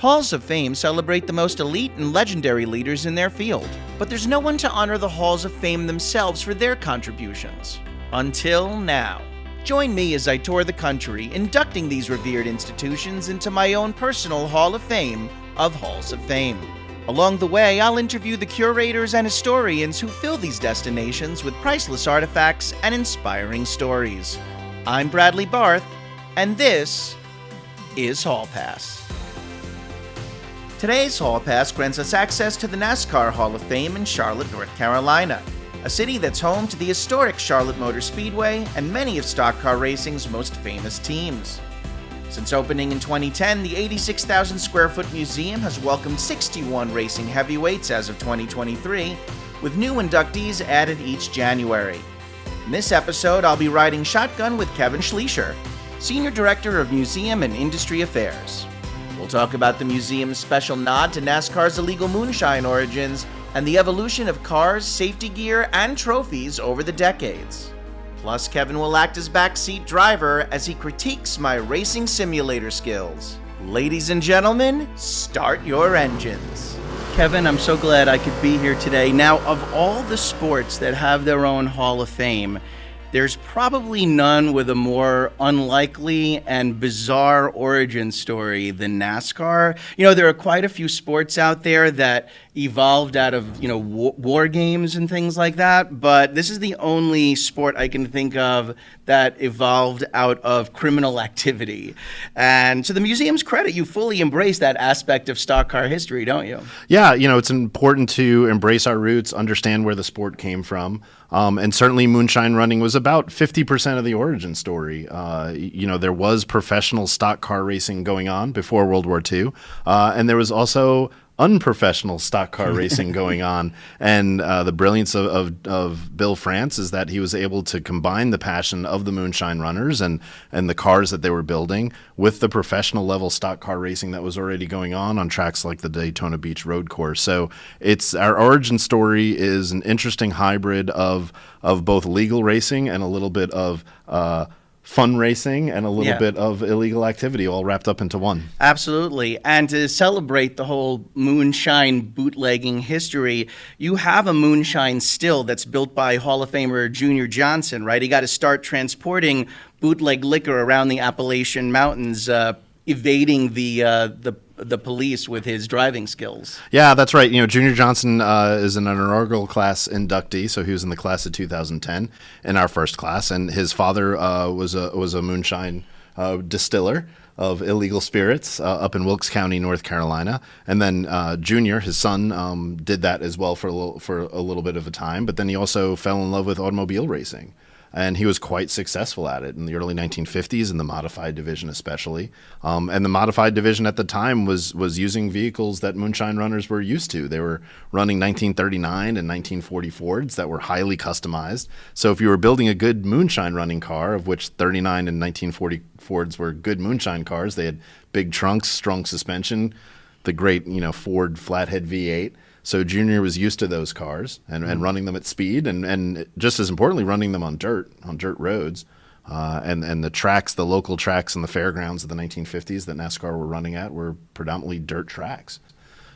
Halls of Fame celebrate the most elite and legendary leaders in their field, but there's no one to honor the Halls of Fame themselves for their contributions. Until now. Join me as I tour the country, inducting these revered institutions into my own personal Hall of Fame of Halls of Fame. Along the way, I'll interview the curators and historians who fill these destinations with priceless artifacts and inspiring stories. I'm Bradley Barth, and this is Hall Pass. Today's Hall Pass grants us access to the NASCAR Hall of Fame in Charlotte, North Carolina, a city that's home to the historic Charlotte Motor Speedway and many of stock car racing's most famous teams. Since opening in 2010, the 86,000 square foot museum has welcomed 61 racing heavyweights as of 2023, with new inductees added each January. In this episode, I'll be riding shotgun with Kevin Schlesier, Senior Director of Museum and Industry Affairs. We'll talk about the museum's special nod to NASCAR's illegal moonshine origins and the evolution of cars, safety gear, and trophies over the decades. Plus, Kevin will act as backseat driver as he critiques my racing simulator skills. Ladies and gentlemen, start your engines. Kevin, I'm so glad I could be here today. Now, of all the sports that have their own Hall of Fame, there's probably none with a more unlikely and bizarre origin story than NASCAR. You know, there are quite a few sports out there that evolved out of, war games and things like that, but this is the only sport I can think of that evolved out of criminal activity. And to the museum's credit, you fully embrace that aspect of stock car history, don't you? Yeah, it's important to embrace our roots, understand where the sport came from. And certainly moonshine running was about 50% of the origin story. There was professional stock car racing going on before World War II, and there was also unprofessional stock car racing going on. And the brilliance of Bill France is that he was able to combine the passion of the moonshine runners and the cars that they were building with the professional level stock car racing that was already going on tracks like the Daytona Beach Road Course. So our origin story is an interesting hybrid of both legal racing and a little bit of fun racing and a little bit of illegal activity all wrapped up into one. Absolutely. And to celebrate the whole moonshine bootlegging history, you have a moonshine still that's built by Hall of Famer Junior Johnson, right? He got to start transporting bootleg liquor around the Appalachian Mountains, evading the police with his driving skills. Yeah, that's right. Junior Johnson is an inaugural class inductee, so he was in the class of 2010 in our first class, and his father was a moonshine distiller of illegal spirits up in Wilkes County, North Carolina. And then Junior, his son, did that as well for a little bit of a time, but then he also fell in love with automobile racing. And he was quite successful at it in the early 1950s, in the modified division especially. And the modified division at the time was using vehicles that moonshine runners were used to. They were running 1939 and 1940 Fords that were highly customized. So if you were building a good moonshine running car, of which 39 and 1940 Fords were good moonshine cars, they had big trunks, strong suspension, the great Ford flathead V8. So Junior was used to those cars and running them at speed and just as importantly, running them on dirt roads. And the tracks, the local tracks and the fairgrounds of the 1950s that NASCAR were running at were predominantly dirt tracks.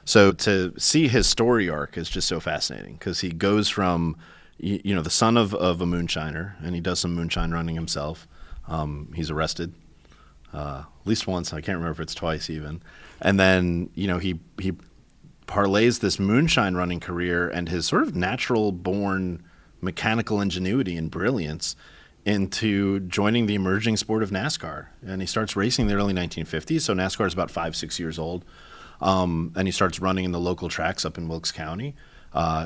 So to see his story arc is just so fascinating because he goes from, the son of a moonshiner, and he does some moonshine running himself. He's arrested at least once. I can't remember if it's twice even. And then, he parlays this moonshine running career and his sort of natural born mechanical ingenuity and brilliance into joining the emerging sport of NASCAR. And he starts racing in the early 1950s. So NASCAR is about 5-6 years old. And he starts running in the local tracks up in Wilkes County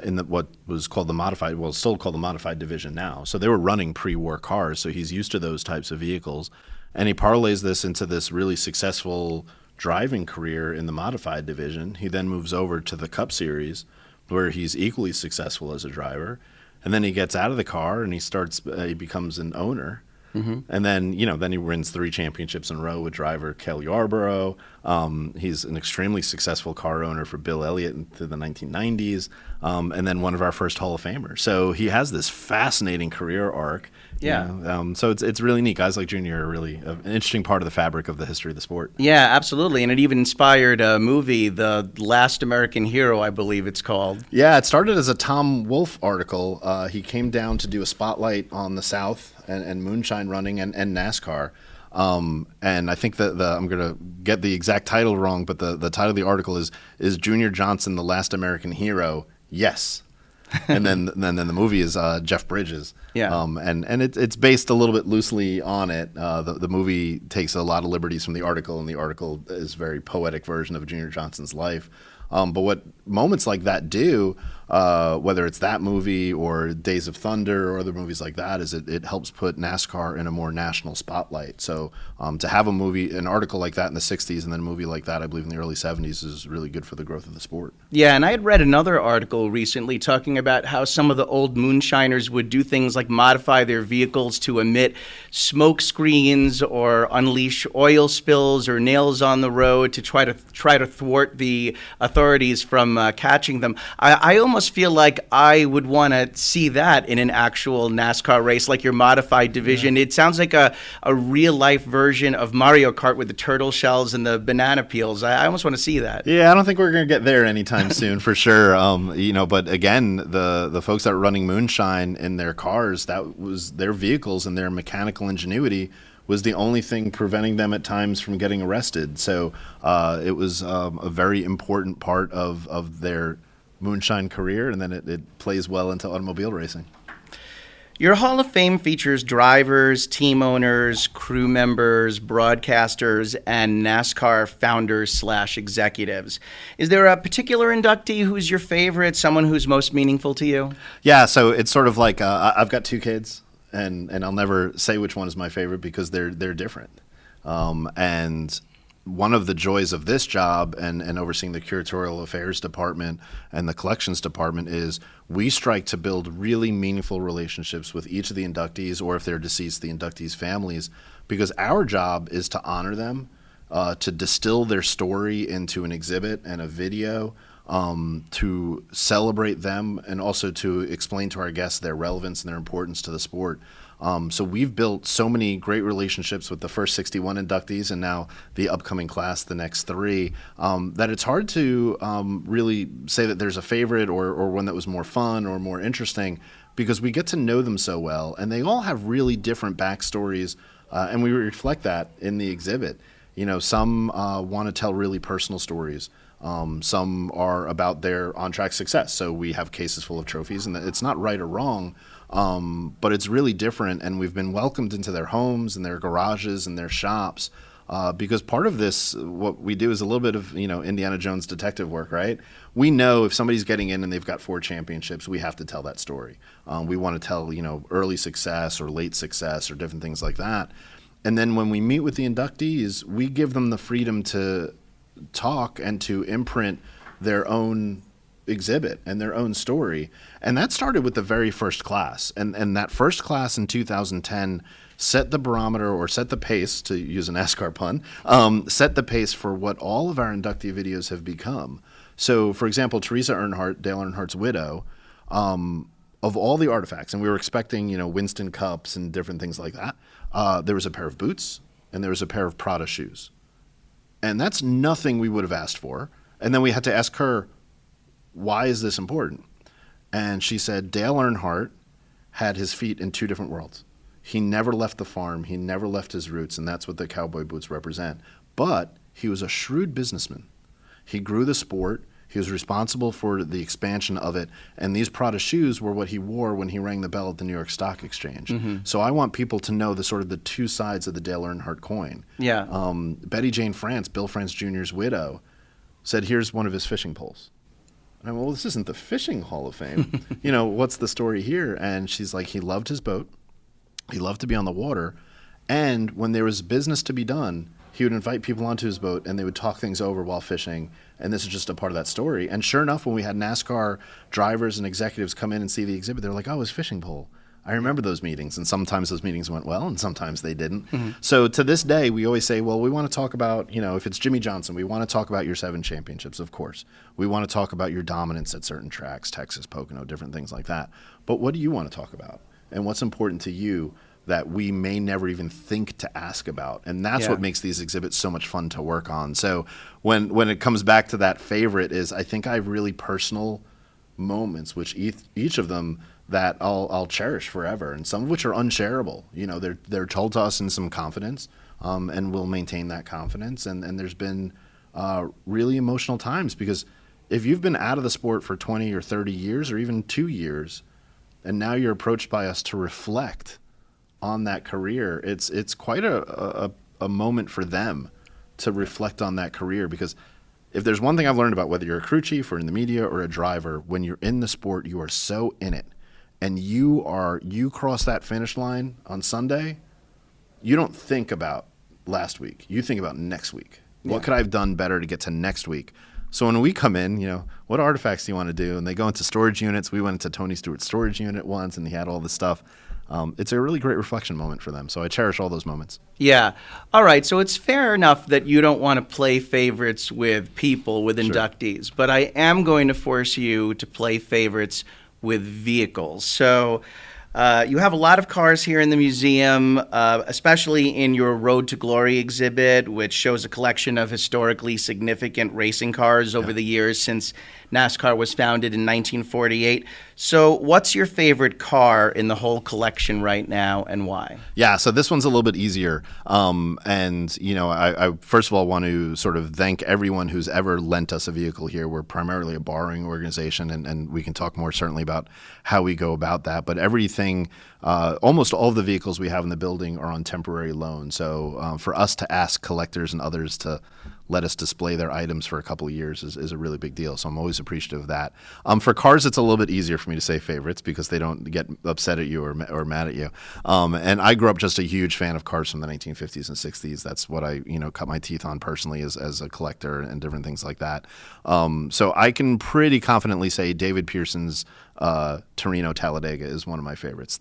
in what was called the modified, well, still called the modified division now. So they were running pre-war cars. So he's used to those types of vehicles. And he parlays this into this really successful driving career in the modified division. He then moves over to the Cup Series where he's equally successful as a driver. And then he gets out of the car and he becomes an owner. And then, then he wins 3 championships in a row with driver Cale Yarborough. He's an extremely successful car owner for Bill Elliott through the 1990s, and then one of our first Hall of Famers. So he has this fascinating career arc. Yeah. So it's really neat. Guys like Junior are really an interesting part of the fabric of the history of the sport. Yeah, absolutely. And it even inspired a movie, The Last American Hero, I believe it's called. Yeah, it started as a Tom Wolfe article. He came down to do a spotlight on the South and moonshine running and NASCAR. And I think that I'm going to get the exact title wrong, but the title of the article is Junior Johnson, the Last American Hero? Yes. And then the movie is Jeff Bridges. Yeah. And it's based a little bit loosely on it. The movie takes a lot of liberties from the article, and the article is a very poetic version of Junior Johnson's life. But what moments like that do, whether it's that movie or Days of Thunder or other movies like that, is it helps put NASCAR in a more national spotlight. So to have an article like that in the 60s and then a movie like that, I believe in the early 70s, is really good for the growth of the sport. Yeah, and I had read another article recently talking about how some of the old moonshiners would do things like modify their vehicles to emit smoke screens or unleash oil spills or nails on the road to try to thwart the authorities from catching them. I almost feel like I would want to see that in an actual NASCAR race, like your modified division. Yeah. It sounds like a real-life version of Mario Kart with the turtle shells and the banana peels. I almost want to see that. Yeah, I don't think we're going to get there anytime soon, for sure. But again, the folks that were running moonshine in their cars, that was their vehicles and their mechanical ingenuity was the only thing preventing them at times from getting arrested. So it was a very important part of their moonshine career, and then it plays well into automobile racing. Your Hall of Fame features drivers, team owners, crew members, broadcasters, and NASCAR founders/executives. Is there a particular inductee who's your favorite, someone who's most meaningful to you? Yeah, so it's sort of like I've got 2 kids, and I'll never say which one is my favorite because they're different. And one of the joys of this job and overseeing the curatorial affairs department and the collections department is we strike to build really meaningful relationships with each of the inductees, or if they're deceased, the inductees' families, because our job is to honor them, to distill their story into an exhibit and a video, to celebrate them, and also to explain to our guests their relevance and their importance to the sport. So we've built so many great relationships with the first 61 inductees and now the upcoming class, the next 3, that it's hard to really say that there's a favorite or one that was more fun or more interesting, because we get to know them so well, and they all have really different backstories, and we reflect that in the exhibit. Some want to tell really personal stories. Some are about their on-track success. So we have cases full of trophies, and it's not right or wrong, but it's really different. And we've been welcomed into their homes and their garages and their shops, because part of this, what we do is a little bit of, Indiana Jones detective work, right? We know if somebody's getting in and they've got 4 championships, we have to tell that story. We want to tell, early success or late success or different things like that. And then when we meet with the inductees, we give them the freedom to talk and to imprint their own exhibit and their own story. And that started with the very first class. And that first class in 2010 set the barometer, or set the pace, to use a NASCAR pun, set the pace for what all of our inductee videos have become. So, for example, Teresa Earnhardt, Dale Earnhardt's widow, of all the artifacts, and we were expecting, Winston cups and different things like that, there was a pair of boots and there was a pair of Prada shoes. And that's nothing we would have asked for. And then we had to ask her, why is this important? And she said, Dale Earnhardt had his feet in 2 different worlds. He never left the farm. He never left his roots, and that's what the cowboy boots represent. But he was a shrewd businessman. He grew the sport. He was responsible for the expansion of it. And these Prada shoes were what he wore when he rang the bell at the New York Stock Exchange. Mm-hmm. So I want people to know the 2 sides of the Dale Earnhardt coin. Yeah. Betty Jane France, Bill France Jr.'s widow, said, here's one of his fishing poles. And I went, well, this isn't the Fishing Hall of Fame. What's the story here? And she's like, he loved his boat. He loved to be on the water. And when there was business to be done, he would invite people onto his boat and they would talk things over while fishing. And this is just a part of that story. And sure enough, when we had NASCAR drivers and executives come in and see the exhibit, they're like, oh, his fishing pole. I remember those meetings, and sometimes those meetings went well, and sometimes they didn't. So to this day, we always say, well, we want to talk about, if it's Jimmy Johnson, we want to talk about your 7 championships, of course. We want to talk about your dominance at certain tracks, Texas, Pocono, different things like that. But what do you want to talk about? And what's important to you that we may never even think to ask about? And that's what makes these exhibits so much fun to work on. So when it comes back to that favorite is, I think I have really personal moments, which each of them that I'll cherish forever, and some of which are unshareable. They're told to us in some confidence, and we'll maintain that confidence. And there's been really emotional times, because if you've been out of the sport for 20 or 30 years or even 2 years, and now you're approached by us to reflect on that career, it's quite a moment for them to reflect on that career. Because if there's one thing I've learned about whether you're a crew chief or in the media or a driver, when you're in the sport, you are so in it. And you cross that finish line on Sunday, you don't think about last week. You think about next week. Yeah. What could I have done better to get to next week? So when we come in, what artifacts do you want to do? And they go into storage units. We went into Tony Stewart's storage unit once, and he had all this stuff. It's a really great reflection moment for them. So I cherish all those moments. Yeah. All right. So it's fair enough that you don't want to play favorites with people, with inductees. But I am going to force you to play favorites with vehicles. So you have a lot of cars here in the museum, especially in your Road to Glory exhibit, which shows a collection of historically significant racing cars over the years since NASCAR was founded in 1948. So what's your favorite car in the whole collection right now, and why? Yeah, so this one's a little bit easier. I first of all want to sort of thank everyone who's ever lent us a vehicle here. We're primarily a borrowing organization, and we can talk more certainly about how we go about that. But everything, almost all of the vehicles we have in the building are on temporary loan. So for us to ask collectors and others to let us display their items for a couple of years is a really big deal. So I'm always appreciative of that. For cars, it's a little bit easier for me to say favorites because they don't get upset at you or mad at you. And I grew up just a huge fan of cars from the 1950s and 60s. That's what I cut my teeth on personally as a collector and different things like that. So I can pretty confidently say David Pearson's Torino Talladega is one of my favorites.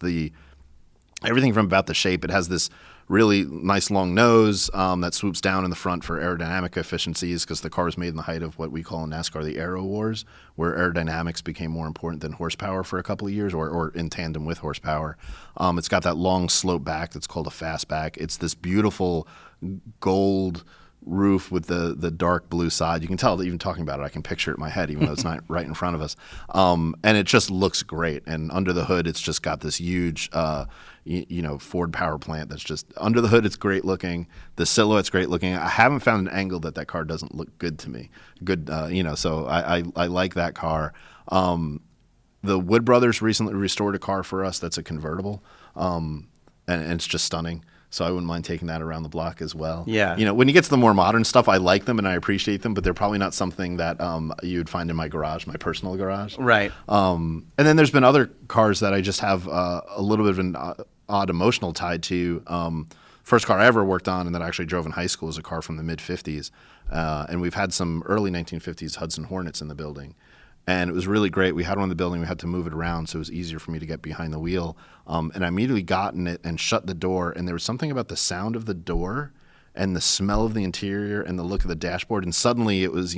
Everything from about the shape, it has this really nice long nose that swoops down in the front for aerodynamic efficiencies, because the car was made in the height of what we call in NASCAR the Aero Wars, where aerodynamics became more important than horsepower for a couple of years, or in tandem with horsepower. It's got that long slope back that's called a fastback. It's this beautiful gold roof with the dark blue side. You can tell that even talking about it, I can picture it in my head, even though it's not right in front of us. And it just looks great. And under the hood, it's just got this huge Ford power plant that's just under the hood. It's great looking. The silhouette's great looking. I haven't found an angle that car doesn't look good to me. So I like that car. The Wood Brothers recently restored a car for us that's a convertible, and it's just stunning. So I wouldn't mind taking that around the block as well. Yeah. When you get to the more modern stuff, I like them and I appreciate them, but they're probably not something that you would find in my garage, my personal garage. Right. And then there's been other cars that I just have a little bit of an odd emotional tied to. First car I ever worked on and that I actually drove in high school was a car from the mid-'50s. And we've had some early 1950s Hudson Hornets in the building. And it was really great. We had one in the building. We had to move it around, so it was easier for me to get behind the wheel. And I immediately got in it and shut the door. And there was something about the sound of the door and the smell of the interior and the look of the dashboard. And suddenly it was,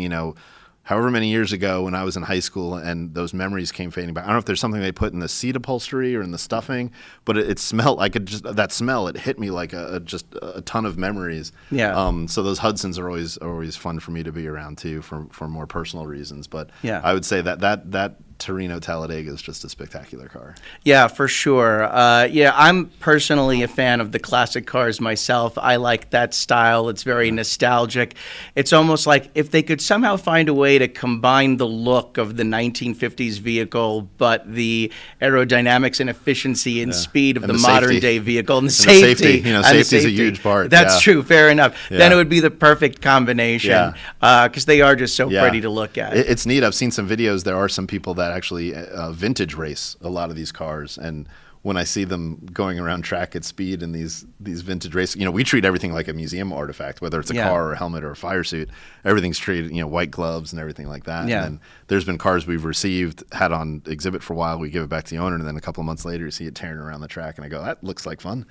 however many years ago when I was in high school, and those memories came fading back. I don't know if there's something they put in the seat upholstery or in the stuffing, but it smelled like that smell. It hit me like just a ton of memories. Yeah. So those Hudsons are always fun for me to be around too, for more personal reasons. But yeah. I would say that Torino Talladega is just a spectacular car. Yeah, for sure. I'm personally a fan of the classic cars myself. I like that style. It's very nostalgic. It's almost like if they could somehow find a way to combine the look of the 1950s vehicle, but the aerodynamics and efficiency and speed of the modern day vehicle and the safety. Safety is a huge part. That's true. Fair enough. Yeah. Then it would be the perfect combination because they are just so pretty to look at. It's neat. I've seen some videos. There are some people that actually vintage race a lot of these cars, and when I see them going around track at speed in these vintage races. We treat everything like a museum artifact, whether it's a car or a helmet or a fire suit. Everything's treated, white gloves and everything like that. Yeah. And then there's been cars we've received, had on exhibit for a while, we give it back to the owner, and then a couple of months later you see it tearing around the track, and I go, that looks like fun.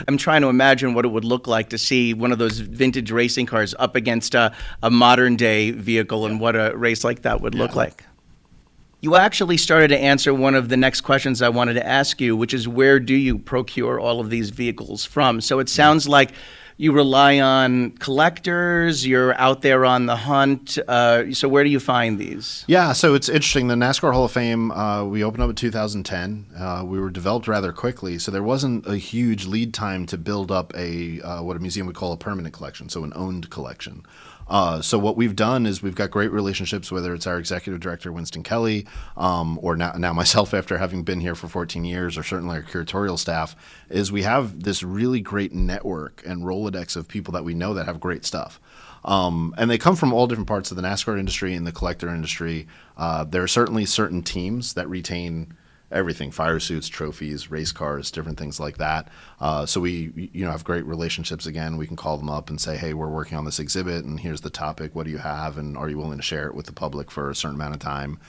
I'm trying to imagine what it would look like to see one of those vintage racing cars up against a modern day vehicle and what a race like that would look like. You actually started to answer one of the next questions I wanted to ask you, which is where do you procure all of these vehicles from? So it sounds like you rely on collectors, you're out there on the hunt. So where do you find these? Yeah, so it's interesting. The NASCAR Hall of Fame, we opened up in 2010. We were developed rather quickly, so there wasn't a huge lead time to build up what a museum would call a permanent collection, so an owned collection. So what we've done is we've got great relationships, whether it's our executive director, Winston Kelly, or now myself after having been here for 14 years, or certainly our curatorial staff, is we have this really great network and Rolodex of people that we know that have great stuff. And they come from all different parts of the NASCAR industry and the collector industry. There are certainly certain teams that retain everything: fire suits, trophies, race cars, different things like that. So we have great relationships. Again, we can call them up and say, hey, we're working on this exhibit and here's the topic. What do you have? And are you willing to share it with the public for a certain amount of time?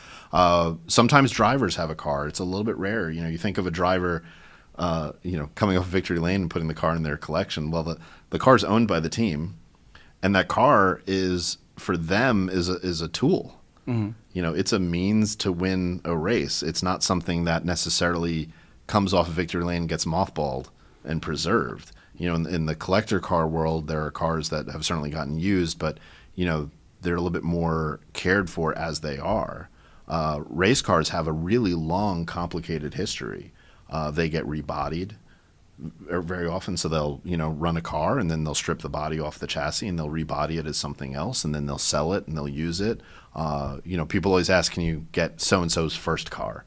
Sometimes drivers have a car. It's a little bit rare. You think of a driver coming off Victory Lane and putting the car in their collection. Well, the car's owned by the team, and that car is, for them, is a tool. Mm-hmm. It's a means to win a race. It's not something that necessarily comes off of Victory Lane and gets mothballed and preserved. In the collector car world, there are cars that have certainly gotten used, but they're a little bit more cared for as they are. Race cars have a really long, complicated history. They get rebodied very often, so they'll run a car and then they'll strip the body off the chassis and they'll rebody it as something else, and then they'll sell it and they'll use it. People always ask, can you get so-and-so's first car?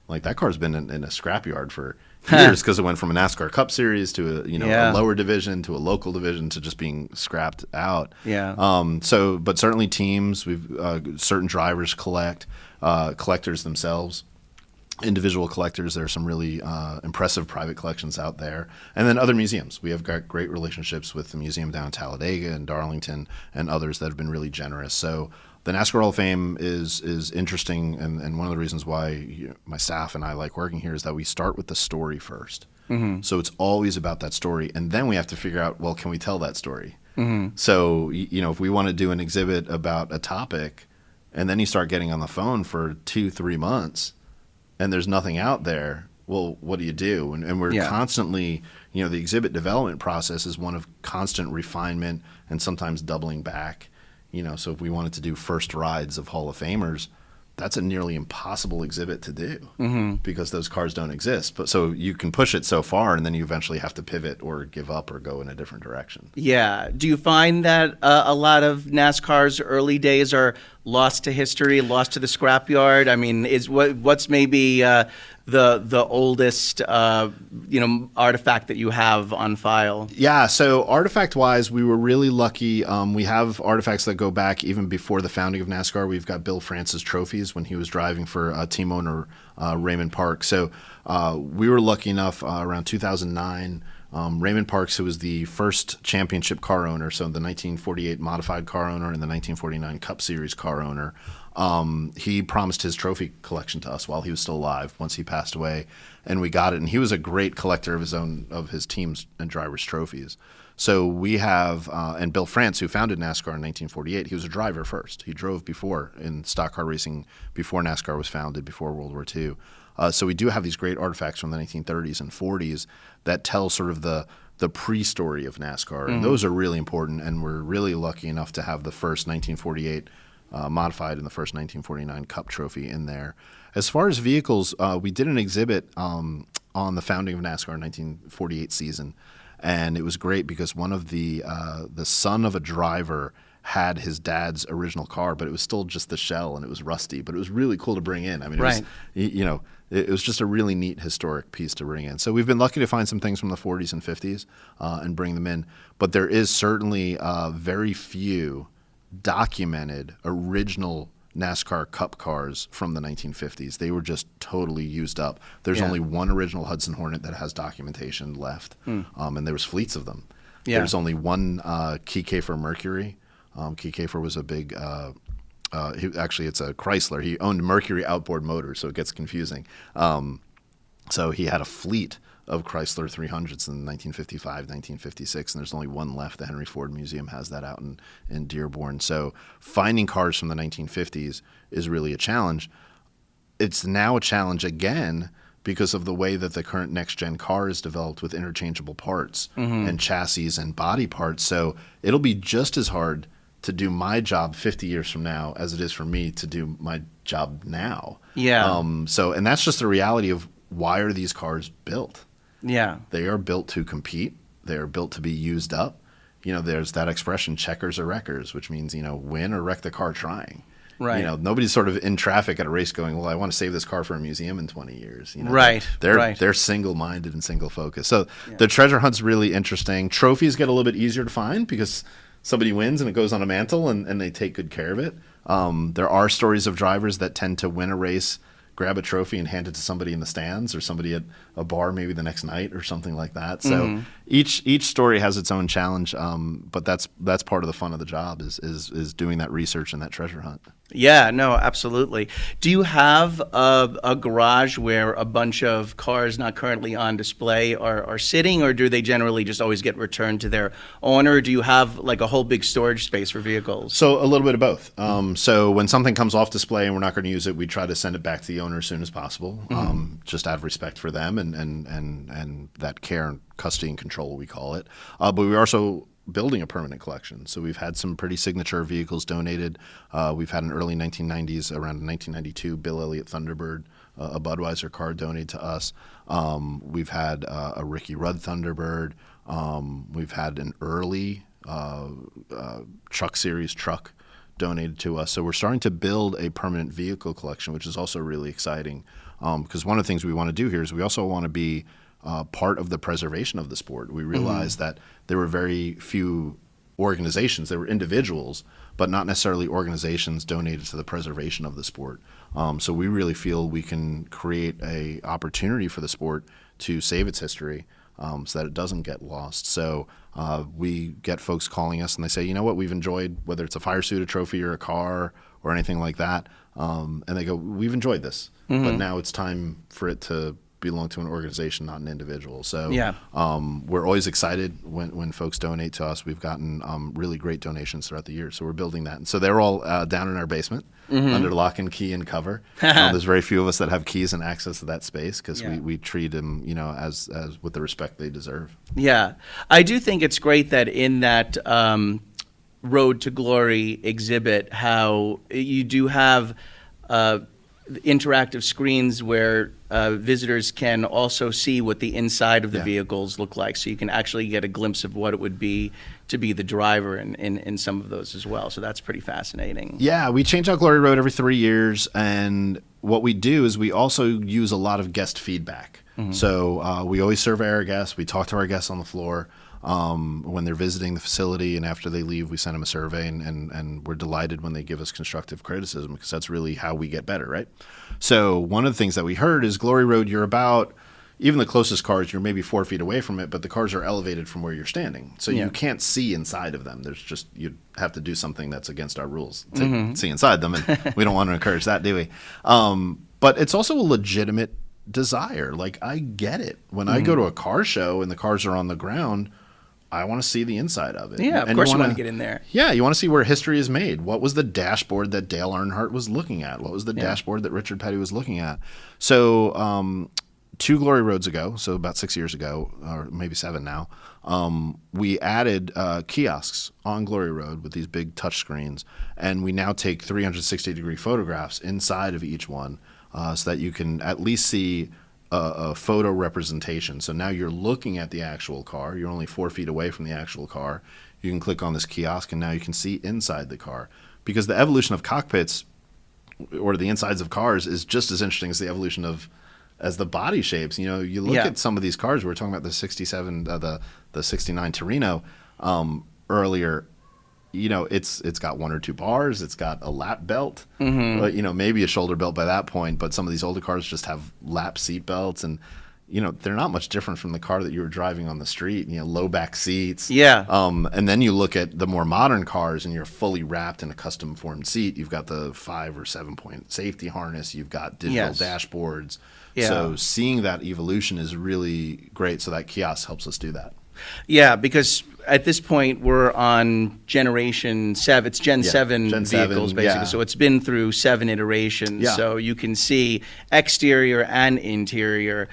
Like, that car's been in a scrapyard for years because it went from a NASCAR Cup Series to a lower division to a local division to just being scrapped out. Yeah. But certainly teams, certain drivers collect, collectors themselves. Individual collectors, there are some really impressive private collections out there. And then other museums. We have got great relationships with the museum down in Talladega and Darlington and others that have been really generous. So the NASCAR Hall of Fame is interesting, and one of the reasons why my staff and I like working here is that we start with the story first. Mm-hmm. So it's always about that story, and then we have to figure out, well, can we tell that story? Mm-hmm. So if we want to do an exhibit about a topic, and then you start getting on the phone for 2-3 months, and there's nothing out there, well, what do you do? And we're constantly, the exhibit development process is one of constant refinement and sometimes doubling back. So if we wanted to do first rides of Hall of Famers, that's a nearly impossible exhibit to do because those cars don't exist. But so you can push it so far, and then you eventually have to pivot or give up or go in a different direction. Yeah. Do you find that a lot of NASCAR's early days are lost to history, lost to the scrapyard? I mean, what's maybe the oldest artifact that you have on file? Yeah, so artifact-wise, we were really lucky. We have artifacts that go back even before the founding of NASCAR. We've got Bill France's trophies when he was driving for team owner Raymond Parks. So we were lucky enough around 2009. Raymond Parks, who was the first championship car owner, so the 1948 modified car owner and the 1949 Cup Series car owner, he promised his trophy collection to us while he was still alive once he passed away, and we got it. And he was a great collector of his team's and drivers' trophies. So we have, and Bill France, who founded NASCAR in 1948, he was a driver first. He drove before in stock car racing before NASCAR was founded, before World War II. So we do have these great artifacts from the 1930s and 40s that tell sort of the pre-story of NASCAR. And those are really important, and we're really lucky enough to have the first 1948 modified and the first 1949 Cup trophy in there. As far as vehicles, we did an exhibit on the founding of NASCAR in 1948 season, and it was great because one of the son of a driver had his dad's original car, but it was still just the shell and it was rusty, but it was really cool to bring in. I mean, it was just a really neat historic piece to bring in. So we've been lucky to find some things from the 40s and 50s and bring them in, but there is certainly very few documented original NASCAR Cup cars from the 1950s. They were just totally used up. There's Yeah. only one original Hudson Hornet that has documentation left, and there was fleets of them. Yeah. There's only one Kiefer Mercury. Kiefer was a big actually, it's a Chrysler. He owned Mercury outboard motors, so it gets confusing. So he had a fleet of Chrysler 300s in 1955, 1956, and there's only one left. The Henry Ford Museum has that out in Dearborn. So finding cars from the 1950s is really a challenge. It's now a challenge again because of the way that the current next-gen car is developed with interchangeable parts and chassis and body parts. So it'll be just as hard to do my job 50 years from now as it is for me to do my job now. Yeah. And that's just the reality of why are these cars built? Yeah. They are built to compete. They are built to be used up. There's that expression, checkers or wreckers, which means, win or wreck the car trying. Right. Nobody's sort of in traffic at a race going, well, I want to save this car for a museum in 20 years. Right. They're single-minded and single-focused. So the treasure hunt's really interesting. Trophies get a little bit easier to find because somebody wins and it goes on a mantle and they take good care of it. There are stories of drivers that tend to win a race, grab a trophy and hand it to somebody in the stands or somebody at a bar maybe the next night or something like that. So each story has its own challenge, but that's part of the fun of the job is doing that research and that treasure hunt. Yeah, no, absolutely. Do you have a garage where a bunch of cars not currently on display are sitting, or do they generally just always get returned to their owner? Do you have like a whole big storage space for vehicles? So a little bit of both. So when something comes off display and we're not going to use it, we try to send it back to the owner as soon as possible, just out of respect for them and that care and custody and control, we call it. But we're also building a permanent collection. So we've had some pretty signature vehicles donated. We've had an early 1990s, around 1992, Bill Elliott Thunderbird, a Budweiser car donated to us. We've had a Ricky Rudd Thunderbird. We've had an early Truck Series truck donated to us. So we're starting to build a permanent vehicle collection, which is also really exciting. Because one of the things we want to do here is we also want to be part of the preservation of the sport. We realized that there were very few organizations. There were individuals, but not necessarily organizations donated to the preservation of the sport. So we really feel we can create a opportunity for the sport to save its history so that it doesn't get lost. So we get folks calling us and they say, you know what, we've enjoyed, whether it's a fire suit, a trophy, or a car, or anything like that. And they go, we've enjoyed this, but now it's time for it to belong to an organization, not an individual. So we're always excited when folks donate to us. We've gotten really great donations throughout the year. So we're building that. And so they're all down in our basement under lock and key and cover. There's very few of us that have keys and access to that space because we treat them, as with the respect they deserve. Yeah. I do think it's great that in that Road to Glory exhibit, how you do have interactive screens where visitors can also see what the inside of the vehicles look like, so you can actually get a glimpse of what it would be to be the driver in some of those as well. So that's pretty fascinating. Yeah, we change out Glory Road every 3 years, and what we do is we also use a lot of guest feedback. So we always survey our guests. We talk to our guests on the floor when they're visiting the facility, and after they leave, we send them a survey, and we're delighted when they give us constructive criticism because that's really how we get better, right? So one of the things that we heard is Glory Road, you're about, even the closest cars, you're maybe 4 feet away from it, but the cars are elevated from where you're standing. So you can't see inside of them. You'd have to do something that's against our rules to see inside them, and we don't want to encourage that, do we? But it's also a legitimate desire. Like, I get it. When I go to a car show and the cars are on the ground, I want to see the inside of it. Yeah, of course you want to get in there. Yeah, you want to see where history is made. What was the dashboard that Dale Earnhardt was looking at? What was the dashboard that Richard Petty was looking at? So 2 Glory Roads ago, so about 6 years ago, or maybe 7 now, we added kiosks on Glory Road with these big touch screens, and we now take 360-degree photographs inside of each one so that you can at least see a photo representation. So now you're looking at the actual car. You're only 4 feet away from the actual car. You can click on this kiosk, and now you can see inside the car. Because the evolution of cockpits or the insides of cars is just as interesting as the evolution of as the body shapes. You look at some of these cars. We were talking about the 67, the 69 Torino earlier. it's got 1 or 2 bars. It's got a lap belt, but, maybe a shoulder belt by that point. But some of these older cars just have lap seat belts, and they're not much different from the car that you were driving on the street. Low back seats. Yeah. And then you look at the more modern cars, and you're fully wrapped in a custom formed seat. You've got the 5 or 7 point safety harness. You've got digital dashboards. Yeah. So seeing that evolution is really great. So that kiosk helps us do that. Yeah, because at this point we're on Generation 7. It's Gen 7 Gen vehicles, 7, basically. yeah. So it's been through 7 iterations. Yeah. So you can see exterior and interior,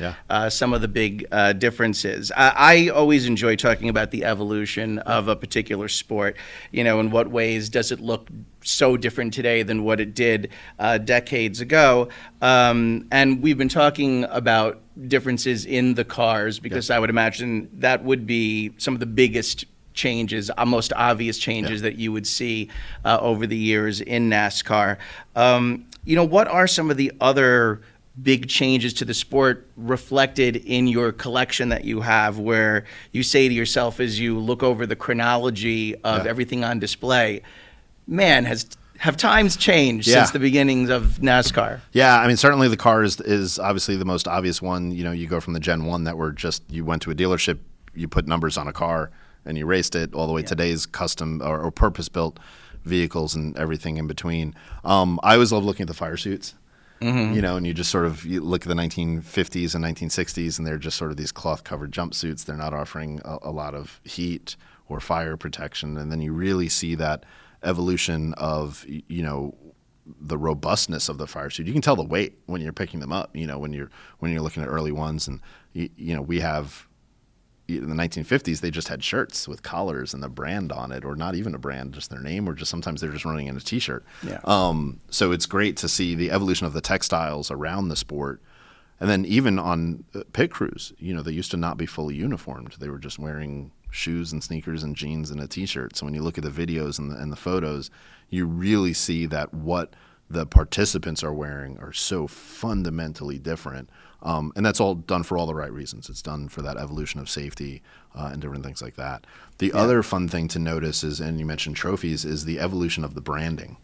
some of the big differences. I always enjoy talking about the evolution of a particular sport. In what ways does it look so different today than what it did decades ago? And we've been talking about differences in the cars because I would imagine that would be some of the biggest changes, most obvious changes that you would see over the years in NASCAR. What are some of the other big changes to the sport reflected in your collection that you have, where you say to yourself as you look over the chronology of everything on display, man, have times changed since the beginnings of NASCAR? Yeah, I mean, certainly the car is obviously the most obvious one. You go from the Gen 1 that were just, you went to a dealership, you put numbers on a car, and you raced it, all the way to today's custom or purpose-built vehicles and everything in between. I always love looking at the fire suits. And you just you look at the 1950s and 1960s, and they're just sort of these cloth-covered jumpsuits. They're not offering a lot of heat or fire protection. And then you really see that evolution of the robustness of the fire suit. You can tell the weight when you're picking them up. When you're looking at early ones, and we have in the 1950s they just had shirts with collars and the brand on it, or not even a brand, just their name, or just sometimes they're just running in a T-shirt. So it's great to see the evolution of the textiles around the sport. And then even on pit crews, they used to not be fully uniformed. They were just wearing shoes and sneakers and jeans and a T-shirt. So when you look at the videos and the photos, you really see that what the participants are wearing are so fundamentally different. And that's all done for all the right reasons. It's done for that evolution of safety and different things like that. The other fun thing to notice is, and you mentioned trophies, is the evolution of the branding.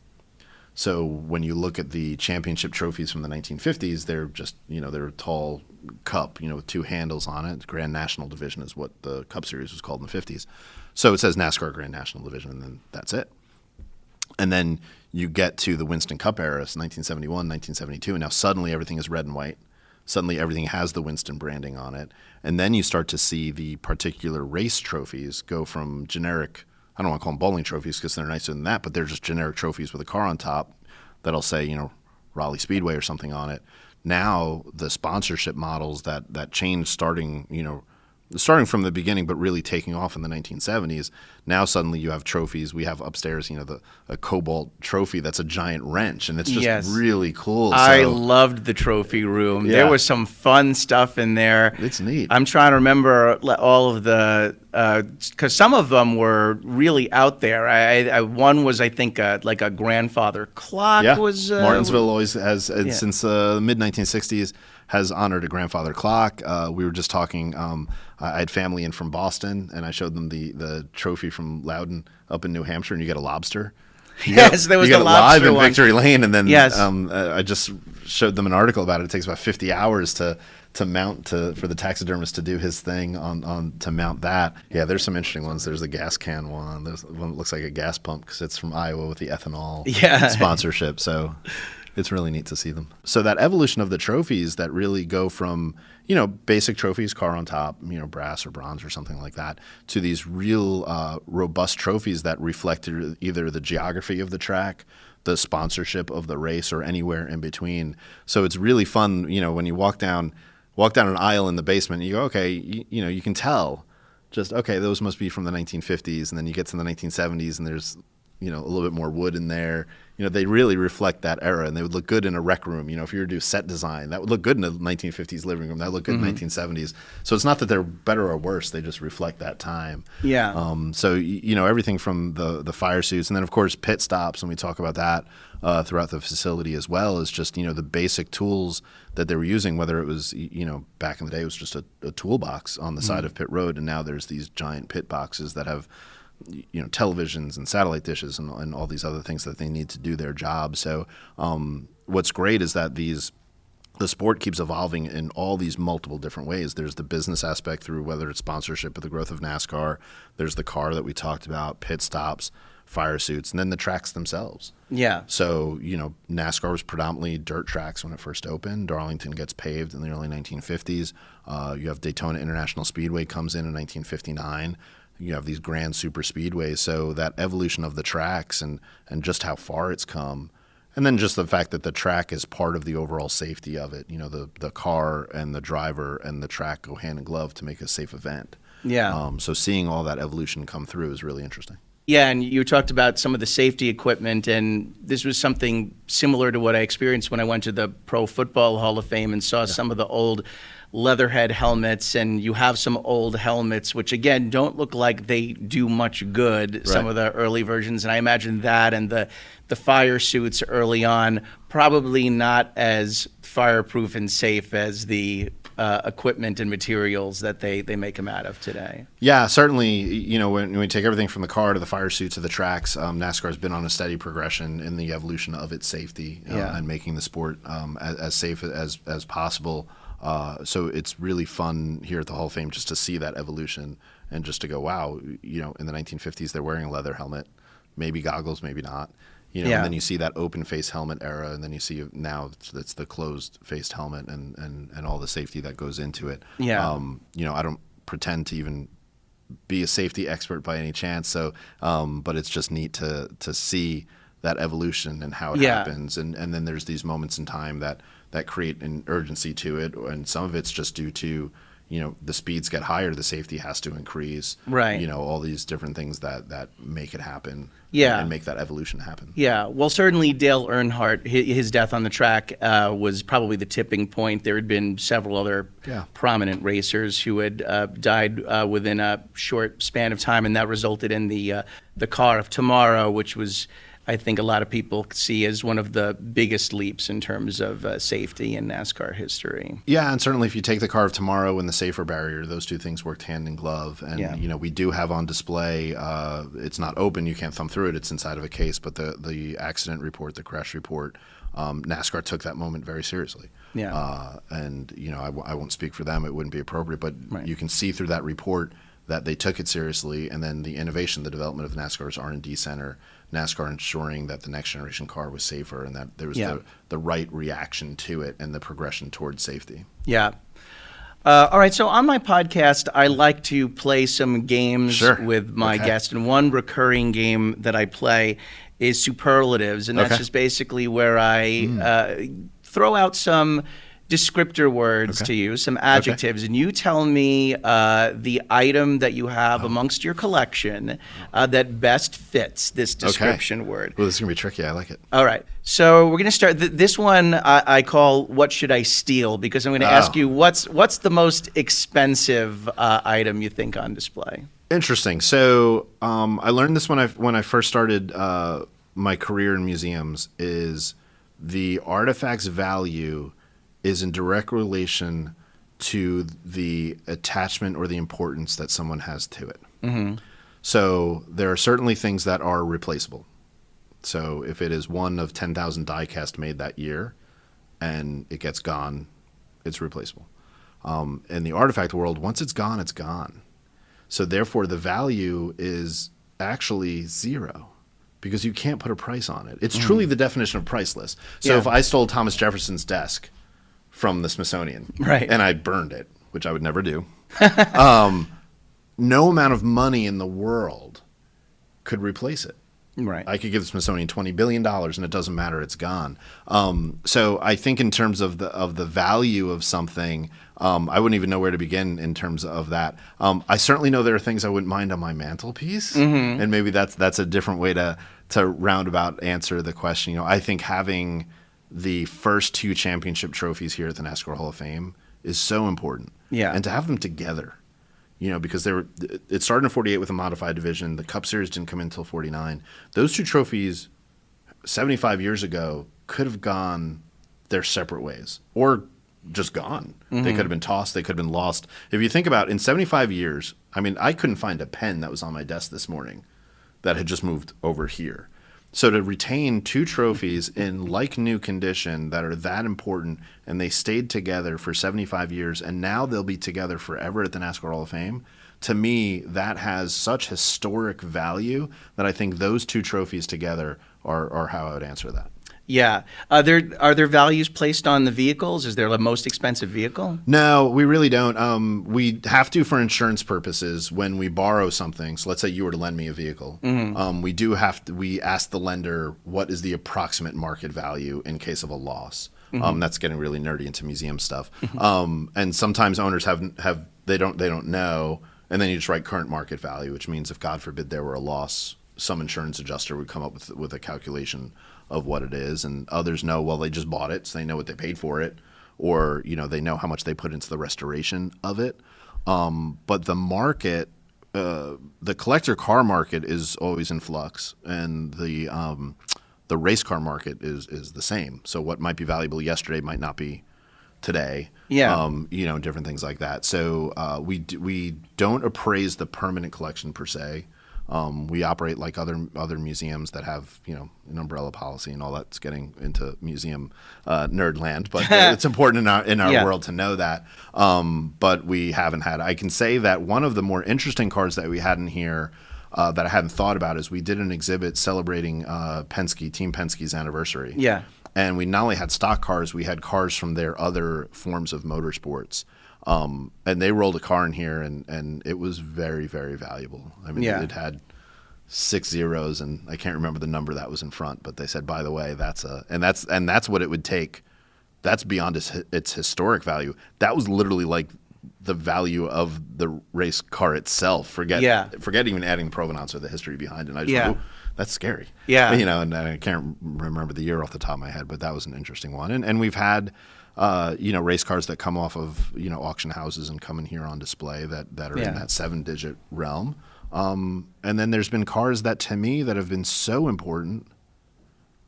So when you look at the championship trophies from the 1950s, they're just, they're a tall cup, with 2 handles on it. Grand National Division is what the Cup Series was called in the 50s. So it says NASCAR Grand National Division, and then that's it. And then you get to the Winston Cup era, 1971, 1972, and now suddenly everything is red and white. Suddenly everything has the Winston branding on it. And then you start to see the particular race trophies go from generic, I don't want to call them bowling trophies because they're nicer than that, but they're just generic trophies with a car on top that'll say, Raleigh Speedway or something on it. Now the sponsorship models that changed starting from the beginning, but really taking off in the 1970s. Now suddenly you have trophies. We have upstairs, a Cobalt trophy that's a giant wrench, and it's just really cool. I loved the trophy room. There was some fun stuff in there. It's neat. I'm trying to remember all of the, because some of them were really out there. One was, I think, like a grandfather clock. Was Martinsville always has since the mid 1960s. Has honored a grandfather clock. We were just talking. I had family in from Boston, and I showed them the trophy from Loudon up in New Hampshire, and you get a lobster. There was the lobster live in one. Victory Lane, and then I just showed them an article about it. It takes about 50 hours to mount for the taxidermist to do his thing to mount that. Yeah, there's some interesting ones. There's the gas can one. There's one that looks like a gas pump because it's from Iowa with the ethanol sponsorship. So. It's really neat to see them. So that evolution of the trophies that really go from, basic trophies, car on top, brass or bronze or something like that, to these real robust trophies that reflect either the geography of the track, the sponsorship of the race, or anywhere in between. So it's really fun, when you walk down an aisle in the basement, and you go, okay, you can tell just, okay, those must be from the 1950s. And then you get to the 1970s and there's, a little bit more wood in there. They really reflect that era, and they would look good in a rec room. If you were to do set design, that would look good in a 1950s living room. That would look good in the 1970s. So it's not that they're better or worse. They just reflect that time. Yeah. So, everything from the fire suits, and then, of course, pit stops, and we talk about that throughout the facility as well, is just, the basic tools that they were using, whether it was, back in the day, it was just a toolbox on the side of pit road, and now there's these giant pit boxes that have televisions and satellite dishes and all these other things that they need to do their job. So what's great is that the sport keeps evolving in all these multiple different ways. There's the business aspect through whether it's sponsorship or the growth of NASCAR. There's the car that we talked about, pit stops, fire suits, and then the tracks themselves. Yeah. So, NASCAR was predominantly dirt tracks when it first opened. Darlington gets paved in the early 1950s. You have Daytona International Speedway comes in 1959. You have these grand super speedways. So that evolution of the tracks and just how far it's come. And then just the fact that the track is part of the overall safety of it. The car and the driver and the track go hand in glove to make a safe event. Yeah. So seeing all that evolution come through is really interesting. Yeah, and you talked about some of the safety equipment, and this was something similar to what I experienced when I went to the Pro Football Hall of Fame and saw some of the old leatherhead helmets, and you have some old helmets, which again don't look like they do much good, some of the early versions, and I imagine that and the fire suits early on probably not as fireproof and safe as the equipment and materials that they make them out of today. Yeah, certainly. When we take everything from the car to the fire suit to the tracks, NASCAR's been on a steady progression in the evolution of its safety and making the sport as safe as possible. So it's really fun here at the Hall of Fame just to see that evolution and just to go, wow, in the 1950s they're wearing a leather helmet, maybe goggles, maybe not. And then you see that open face helmet era, and then you see now it's the closed faced helmet and all the safety that goes into it. Yeah. I don't pretend to even be a safety expert by any chance. So, but it's just neat to see that evolution and how it happens. And then there's these moments in time that create an urgency to it. And some of it's just due to, the speeds get higher, the safety has to increase. Right. All these different things that make it happen. Yeah. And make that evolution happen. Yeah. Well, certainly Dale Earnhardt, his death on the track was probably the tipping point. There had been several other prominent racers who had died within a short span of time, and that resulted in the Car of Tomorrow, which was, I think, a lot of people see as one of the biggest leaps in terms of safety in NASCAR history. Yeah, and certainly if you take the Car of Tomorrow and the safer barrier, those two things worked hand in glove. And, we do have on display, it's not open, you can't thumb through it, it's inside of a case, but the accident report, the crash report, NASCAR took that moment very seriously. Yeah. And, I won't speak for them, it wouldn't be appropriate, but you can see through that report that they took it seriously, and then the innovation, the development of NASCAR's R&D center, NASCAR ensuring that the next generation car was safer and that there was the right reaction to it and the progression towards safety. Yeah. All right, so on my podcast, I like to play some games with my guests, and one recurring game that I play is Superlatives, and that's just basically where I throw out some descriptor words to you, some adjectives, and you tell me the item that you have amongst your collection that best fits this description word. Well, this is going to be tricky. I like it. All right. So we're going to start. This one I call What Should I Steal? Because I'm going to ask you what's the most expensive item you think on display? Interesting. So I learned this when I first started my career in museums is the artifact's value is in direct relation to the attachment or the importance that someone has to it. Mm-hmm. So there are certainly things that are replaceable. So if it is one of 10,000 die cast made that year and it gets gone, it's replaceable. In the artifact world, once it's gone, it's gone. So therefore the value is actually zero because you can't put a price on it. It's truly the definition of priceless. So if I stole Thomas Jefferson's desk from the Smithsonian, and I burned it, which I would never do, no amount of money in the world could replace it. Right. I could give the Smithsonian $20 billion and it doesn't matter, it's gone. So I think in terms of the value of something, I wouldn't even know where to begin in terms of that. I certainly know there are things I wouldn't mind on my mantelpiece, and maybe that's a different way to roundabout answer the question. I think having the first two championship trophies here at the NASCAR Hall of Fame is so important. Yeah. And to have them together, because it started in 48 with a modified division. The Cup Series didn't come in until 49. Those two trophies 75 years ago could have gone their separate ways or just gone. They could have been tossed. They could have been lost. If you think about in 75 years, I mean, I couldn't find a pen that was on my desk this morning that had just moved over here. So to retain 2 trophies in like new condition that are that important, and they stayed together for 75 years, and now they'll be together forever at the NASCAR Hall of Fame, to me, that has such historic value that I think those 2 trophies together are how I would answer that. Yeah. Are there values placed on the vehicles? Is there the most expensive vehicle? No, we really don't. We have to for insurance purposes when we borrow something. So let's say you were to lend me a vehicle. We ask the lender what is the approximate market value in case of a loss. That's getting really nerdy into museum stuff. And sometimes owners they don't know, and then you just write current market value, which means if God forbid there were a loss, some insurance adjuster would come up with a calculation of what it is, and others know, well, they just bought it, so they know what they paid for it, or they know how much they put into the restoration of it. But the market, the collector car market is always in flux, and the race car market is the same. So what might be valuable yesterday might not be today. Yeah. Different things like that. So we don't appraise the permanent collection per se. We operate like other museums that have an umbrella policy and all that's getting into museum nerd land, but it's important in our world to know that. But we haven't had. I can say that one of the more interesting cars that we had in here that I hadn't thought about is we did an exhibit celebrating Team Penske's anniversary. Yeah. And we not only had stock cars, we had cars from their other forms of motorsports. And they rolled a car in here, and it was very, very valuable. I mean, it had 6 zeros, and I can't remember the number that was in front. But they said, by the way, that's what it would take. That's beyond its historic value. That was literally like the value of the race car itself. Forget even adding provenance or the history behind it. And I just went, that's scary. Yeah. And I can't remember the year off the top of my head, but that was an interesting one. And we've had race cars that come off of auction houses and come in here on display that are in that 7-digit realm. And then there's been cars that to me that have been so important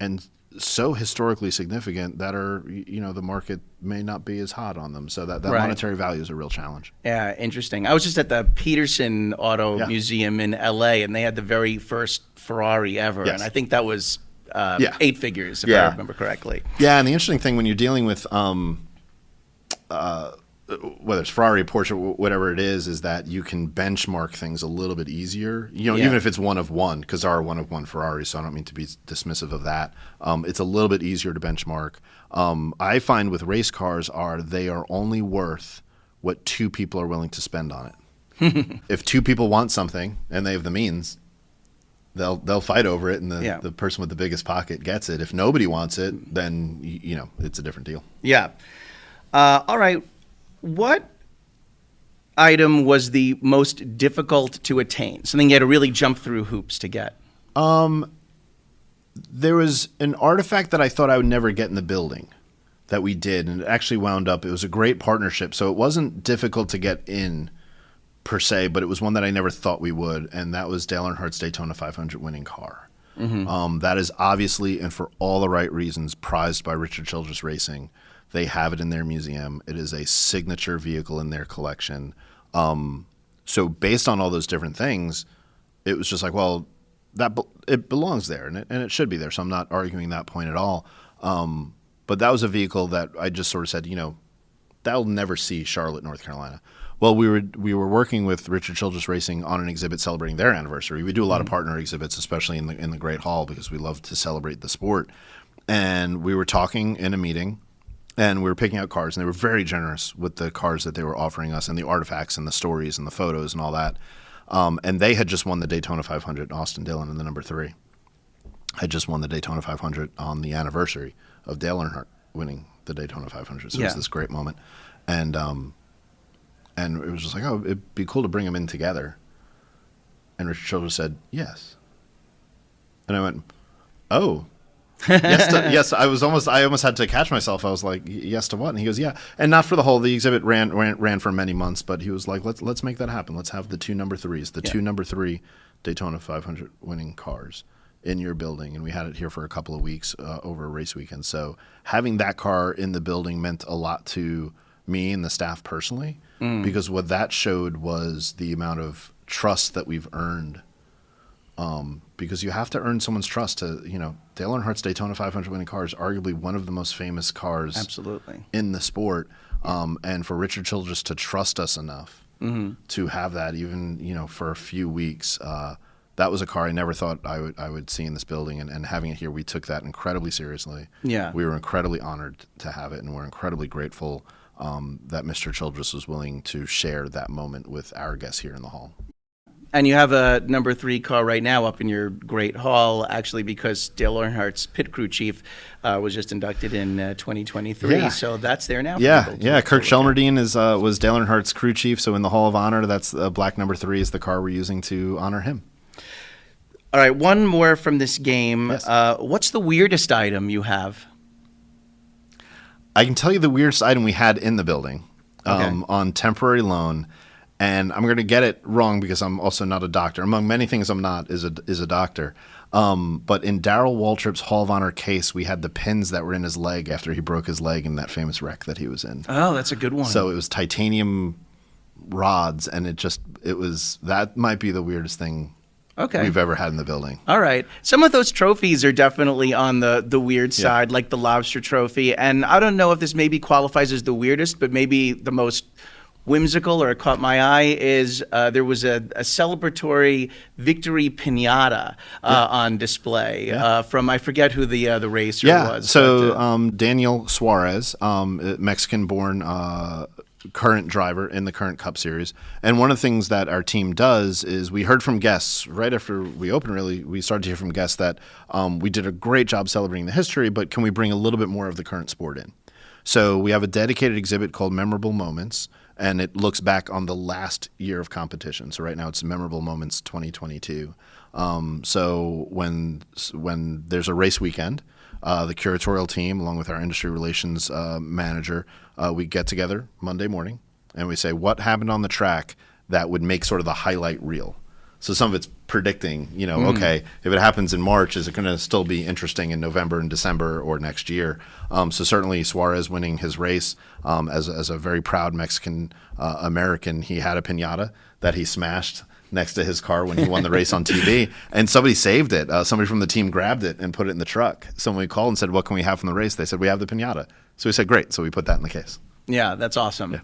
and so historically significant that are the market may not be as hot on them. So that monetary value is a real challenge. Yeah, interesting. I was just at the Peterson Auto Museum in LA, and they had the very first Ferrari ever, and I think that was 8 figures, if I remember correctly. Yeah, and the interesting thing when you're dealing with whether it's Ferrari, Porsche, whatever it is that you can benchmark things a little bit easier. Even if it's one of one, because there are one of one Ferraris, so I don't mean to be dismissive of that. It's a little bit easier to benchmark. I find with race cars they are only worth what 2 people are willing to spend on it. If 2 people want something and they have the means, they'll fight over it, and the person with the biggest pocket gets it. If nobody wants it, then it's a different deal. Yeah. All right. What item was the most difficult to attain? Something you had to really jump through hoops to get? There was an artifact that I thought I would never get in the building that we did, and it actually wound up. It was a great partnership, so it wasn't difficult to get in per se, but it was one that I never thought we would, and that was Dale Earnhardt's Daytona 500 winning car. That is obviously, and for all the right reasons, prized by Richard Childress Racing. They have it in their museum. It is a signature vehicle in their collection. So based on all those different things, it was just like, well, it belongs there, and it should be there. So I'm not arguing that point at all. But that was a vehicle that I just sort of said, that'll never see Charlotte, North Carolina. Well, we were working with Richard Childress Racing on an exhibit celebrating their anniversary. We do a lot of partner exhibits, especially in the Great Hall, because we love to celebrate the sport. And we were talking in a meeting. And we were picking out cars, and they were very generous with the cars that they were offering us and the artifacts and the stories and the photos and all that. And they had just won the Daytona 500, Austin Dillon in the number 3. Had just won the Daytona 500 on the anniversary of Dale Earnhardt winning the Daytona 500. So it was this great moment. And it was just like, oh, it'd be cool to bring them in together. And Richard Childress said, yes. And I went, oh. Yes, I almost had to catch myself. I was like, yes to what? And he goes, yeah. And not for the whole. The exhibit ran for many months, but he was like, let's make that happen. Let's have the 2 number 3s, 2 number 3 Daytona 500 winning cars. in your building, and we had it here for a couple of weeks over a race weekend. So having that car in the building meant a lot to me and the staff personally, because what that showed was the amount of trust that we've earned. Because you have to earn someone's trust to, Dale Earnhardt's Daytona 500 winning car is arguably one of the most famous cars Absolutely. in the sport. And for Richard Childress to trust us enough to have that, even, for a few weeks, that was a car I never thought I would see in this building. And having it here, we took that incredibly seriously. Yeah. We were incredibly honored to have it, and we're incredibly grateful that Mr. Childress was willing to share that moment with our guests here in the hall. And you have a number 3 car right now up in your great hall, actually, because Dale Earnhardt's pit crew chief was just inducted in 2023. Yeah. So that's there now. For Yeah, people to Kirk look at. Shelmerdine was Dale Earnhardt's crew chief. So in the Hall of Honor, that's black number 3 is the car we're using to honor him. All right, one more from this game. Yes. What's the weirdest item you have? I can tell you the weirdest item we had in the building Okay. on temporary loan. And I'm going to get it wrong because I'm also not a doctor. Among many things I'm not is a doctor. But in Darrell Waltrip's Hall of Honor case, we had the pins that were in his leg after he broke his leg in that famous wreck that he was in. Oh, that's a good one. So it was titanium rods, and that might be the weirdest thing we've ever had in the building. All right. Some of those trophies are definitely on the weird side, like the lobster trophy. And I don't know if this maybe qualifies as the weirdest, but maybe the most whimsical, or it caught my eye, is there was a celebratory victory piñata on display from, I forget who the racer was. So Daniel Suarez, Mexican-born current driver in the current Cup Series. And one of the things that our team does is we heard from guests right after we opened, really, we started to hear from guests that we did a great job celebrating the history, but can we bring a little bit more of the current sport in? So we have a dedicated exhibit called Memorable Moments, and it looks back on the last year of competition. So right now it's Memorable Moments 2022. So when there's a race weekend, the curatorial team, along with our industry relations manager, we get together Monday morning, and we say, what happened on the track that would make sort of the highlight reel? So some of it's predicting, okay, if it happens in March, is it going to still be interesting in November and December or next year? So certainly Suarez winning his race as a very proud Mexican American, he had a piñata that he smashed next to his car when he won the race on TV, and somebody saved it. Somebody from the team grabbed it and put it in the truck. So when we called and said, what can we have from the race? They said, we have the piñata. So we said, great. So we put that in the case. Yeah, that's awesome. Yeah.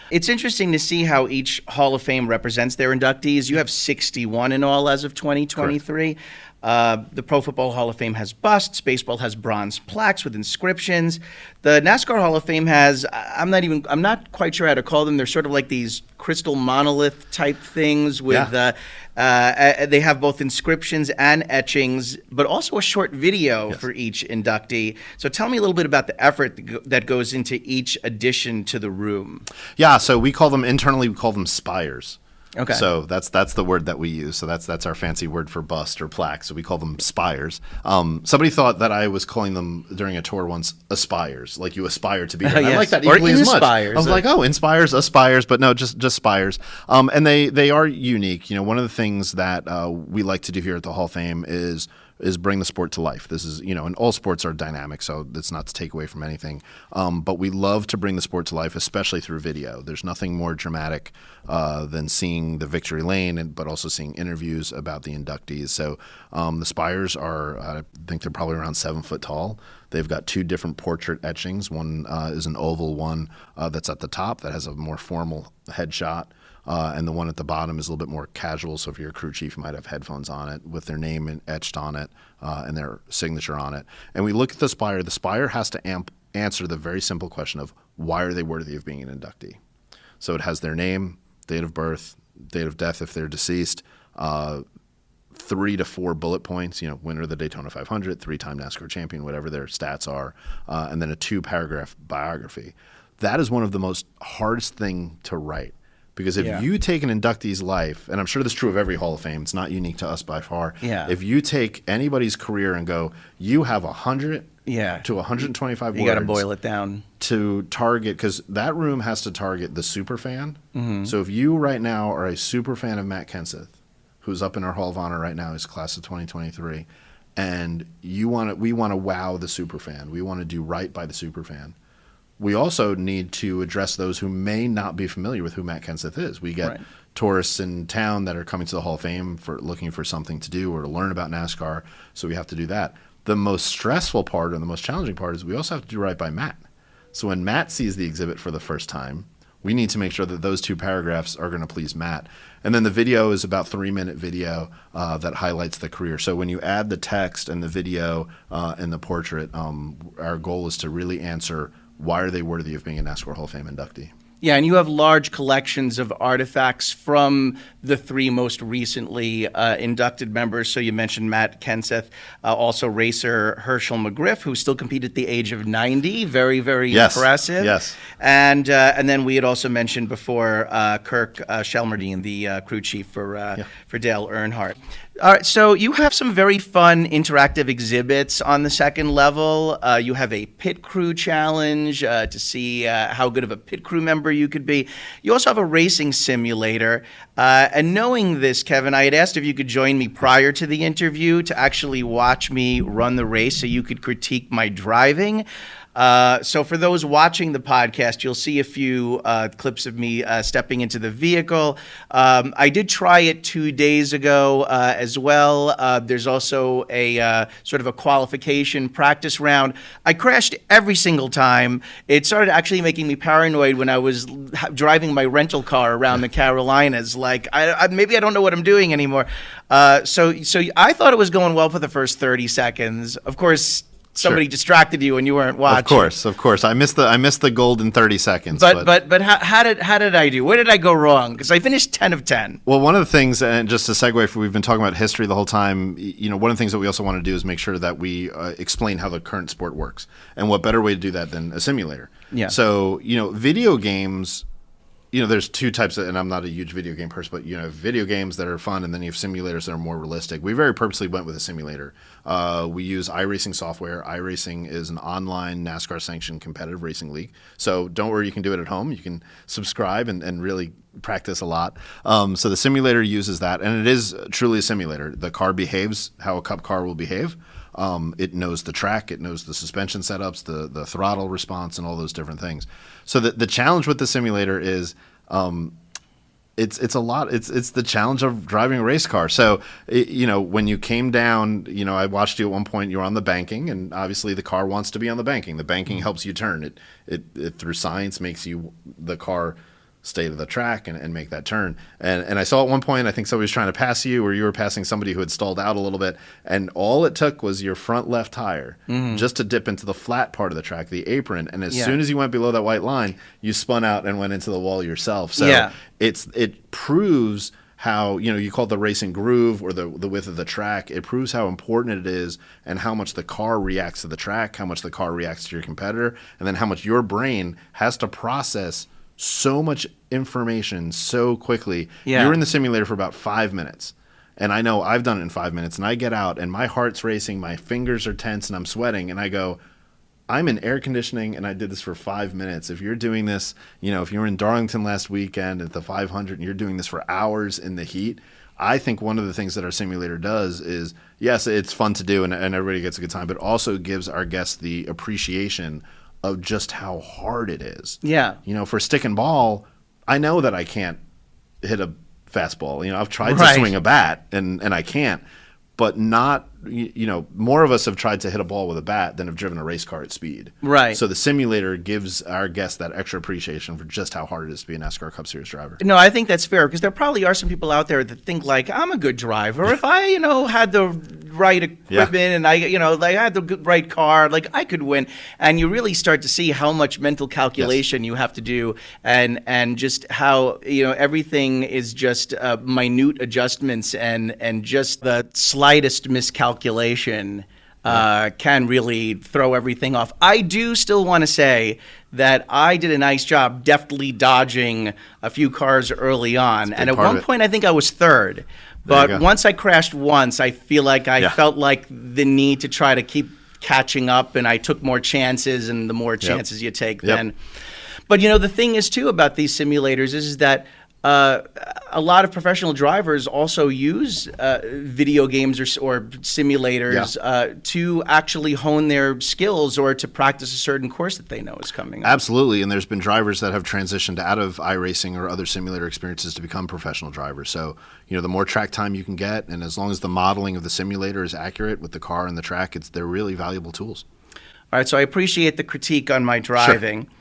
It's interesting to see how each Hall of Fame represents their inductees. You have 61 in all as of 2023. The Pro Football Hall of Fame has busts. Baseball has bronze plaques with inscriptions. The NASCAR Hall of Fame has, I'm not quite sure how to call them. They're sort of like these crystal monolith type things with, they have both inscriptions and etchings, but also a short video for each inductee. So tell me a little bit about the effort that goes into each addition to the room. Yeah, so we call them spires. Okay. So that's the word that we use. So that's our fancy word for bust or plaque. So we call them spires. Somebody thought that I was calling them during a tour once aspires, like you aspire to be. Yes. I like that equally as much. I was like, inspires, aspires, but no, just spires. And they are unique. One of the things that we like to do here at the Hall of Fame is bring the sport to life. This is, and all sports are dynamic, so it's not to take away from anything. But we love to bring the sport to life, especially through video. There's nothing more dramatic than seeing the victory lane, but also seeing interviews about the inductees. So the spires are, I think they're probably around 7 foot tall. They've got 2 different portrait etchings. One is an oval one that's at the top that has a more formal headshot. And the one at the bottom is a little bit more casual. So if you're a crew chief, you might have headphones on it with their name etched on it and their signature on it. And we look at the spire. The spire has to answer the very simple question of why are they worthy of being an inductee? So it has their name, date of birth, date of death if they're deceased, 3 to 4 bullet points, winner of the Daytona 500, 3-time NASCAR champion, whatever their stats are, and then a 2-paragraph biography. That is one of the most hardest thing to write. Because if you take an inductee's life, and I'm sure this is true of every Hall of Fame, it's not unique to us by far. Yeah. If you take anybody's career and go, you have 100 to 125 words. You got to boil it down. To target, because that room has to target the super fan. Mm-hmm. So if you right now are a super fan of Matt Kenseth, who's up in our Hall of Honor right now, he's class of 2023, and we want to wow the superfan. We want to do right by the superfan. We also need to address those who may not be familiar with who Matt Kenseth is. We get tourists in town that are coming to the Hall of Fame for looking for something to do or to learn about NASCAR, so we have to do that. The most stressful part and the most challenging part is we also have to do right by Matt. So when Matt sees the exhibit for the first time, we need to make sure that those 2 paragraphs are going to please Matt. And then the video is about 3-minute video that highlights the career. So when you add the text and the video and the portrait, our goal is to really answer why are they worthy of being a NASCAR Hall of Fame inductee. Yeah, and you have large collections of artifacts from the 3 most recently inducted members. So you mentioned Matt Kenseth, also racer Herschel McGriff, who still competed at the age of 90. Very, very impressive. Yes. And then we had also mentioned before Kirk Shelmerdine, the crew chief for Dale Earnhardt. All right, so you have some very fun interactive exhibits on the second level. You have a pit crew challenge to see how good of a pit crew member you could be. You also have a racing simulator. And knowing this, Kevin, I had asked if you could join me prior to the interview to actually watch me run the race so you could critique my driving. So for those watching the podcast, you'll see a few clips of me stepping into the vehicle. I did try it 2 days ago as well. There's also a sort of a qualification practice round. I crashed every single time. It started actually making me paranoid when I was driving my rental car around the Carolinas. Like, maybe I don't know what I'm doing anymore. So I thought it was going well for the first 30 seconds. Of course, somebody distracted you and you weren't watching. Of course. I missed the golden 30 seconds. But how did I do? Where did I go wrong? Because I finished 10 of 10. Well, one of the things, and just to segue, we've been talking about history the whole time. One of the things that we also want to do is make sure that we explain how the current sport works, and what better way to do that than a simulator? Yeah. So video games. There's 2 types and I'm not a huge video game person, but video games that are fun, and then you have simulators that are more realistic. We very purposely went with a simulator. We use iRacing software. iRacing is an online NASCAR sanctioned competitive racing league. So don't worry, you can do it at home. You can subscribe and really practice a lot. So the simulator uses that, and it is truly a simulator. The car behaves how a Cup car will behave. It knows the track, it knows the suspension setups, the throttle response, and all those different things. So the challenge with the simulator is it's a lot. It's the challenge of driving a race car. So when you came down, I watched you at one point. You were on the banking, and obviously the car wants to be on the banking. The banking helps you turn. It through science makes the car stay to the track and make that turn. And I saw at one point, I think somebody was trying to pass you, or you were passing somebody who had stalled out a little bit, and all it took was your front left tire just to dip into the flat part of the track, the apron, and as soon as you went below that white line, you spun out and went into the wall yourself. So it proves how, you call it the racing groove or the width of the track. It proves how important it is and how much the car reacts to the track, how much the car reacts to your competitor, and then how much your brain has to process so much information so quickly. You're in the simulator for about 5 minutes. And I know I've done it in 5 minutes, and I get out and my heart's racing, my fingers are tense, and I'm sweating, and I go, I'm in air conditioning and I did this for 5 minutes. If you're doing this, if you were in Darlington last weekend at the 500 and you're doing this for hours in the heat, I think one of the things that our simulator does is, yes, it's fun to do and everybody gets a good time, but also gives our guests the appreciation of just how hard it is. Yeah. For stick and ball, I know that I can't hit a fastball. I've tried to swing a bat and I can't. But not, more of us have tried to hit a ball with a bat than have driven a race car at speed. Right. So the simulator gives our guests that extra appreciation for just how hard it is to be a NASCAR Cup Series driver. No, I think that's fair, because there probably are some people out there that think, like, I'm a good driver. If I, had the right equipment and I had the right car, like, I could win. And you really start to see how much mental calculation you have to do, and just how, everything is just minute adjustments, and just the slightest miscalculation can really throw everything off. I do still want to say that I did a nice job deftly dodging a few cars early on. And at one point, I think I was third. But once I crashed once, I feel like I felt like the need to try to keep catching up, and I took more chances, and the more chances you take then. But, the thing is, too, about these simulators is that a lot of professional drivers also use video games or simulators to actually hone their skills or to practice a certain course that they know is coming up. Absolutely, and there's been drivers that have transitioned out of iRacing or other simulator experiences to become professional drivers. So, the more track time you can get, and as long as the modeling of the simulator is accurate with the car and the track, they're really valuable tools. All right, so I appreciate the critique on my driving. Sure.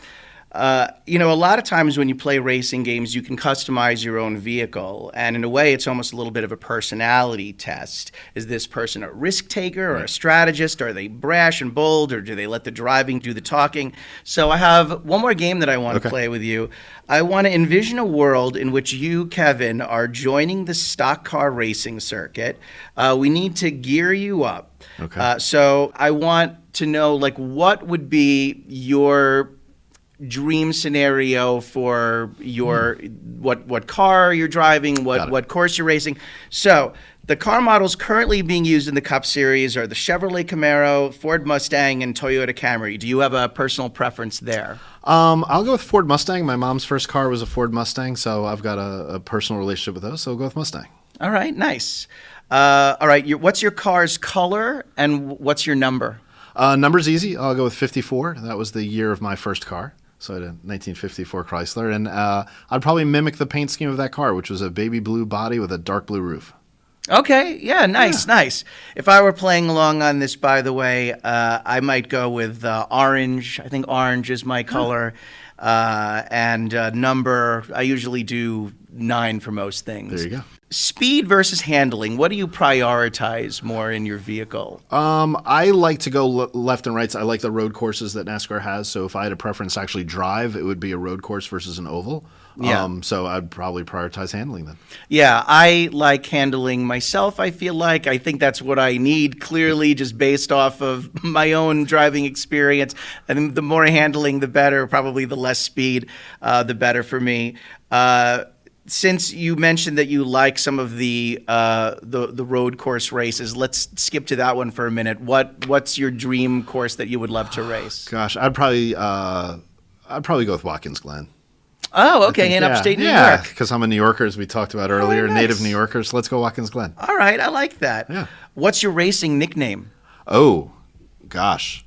A lot of times when you play racing games, you can customize your own vehicle. And in a way, it's almost a little bit of a personality test. Is this person a risk taker or a strategist? Are they brash and bold, or do they let the driving do the talking? So I have one more game that I want to play with you. I want to envision a world in which you, Kevin, are joining the stock car racing circuit. We need to gear you up. Okay. So I want to know, what would be your dream scenario for your what car you're driving, what course you're racing. So the car models currently being used in the Cup Series are the Chevrolet Camaro, Ford Mustang, and Toyota Camry. Do you have a personal preference there? I'll go with Ford Mustang. My mom's first car was a Ford Mustang, so I've got a personal relationship with those, so I'll go with Mustang. All right, nice. All right, what's your car's color and what's your number? Number's easy. I'll go with 54. That was the year of my first car. So I had a 1954 Chrysler, and I'd probably mimic the paint scheme of that car, which was a baby blue body with a dark blue roof. Okay, yeah, nice. If I were playing along on this, by the way, I might go with orange. I think orange is my color. And number, I usually do 9 for most things. There you go. Speed versus handling. What do you prioritize more in your vehicle? I like to go left and right. I like the road courses that NASCAR has. So if I had a preference to actually drive, it would be a road course versus an oval. Yeah. So I'd probably prioritize handling then. Yeah, I like handling myself, I feel like. I think that's what I need, clearly, just based off of my own driving experience. I think the more handling, the better. Probably the less speed, the better for me. Since you mentioned that you like some of the road course races, let's skip to that one for a minute. What's your dream course that you would love to race? Gosh, I'd probably go with Watkins Glen. Oh, okay, in upstate New York. Yeah, because I'm a New Yorker, as we talked about earlier, nice. native New Yorkers. Let's go Watkins Glen. All right, I like that. Yeah. What's your racing nickname? Oh, gosh.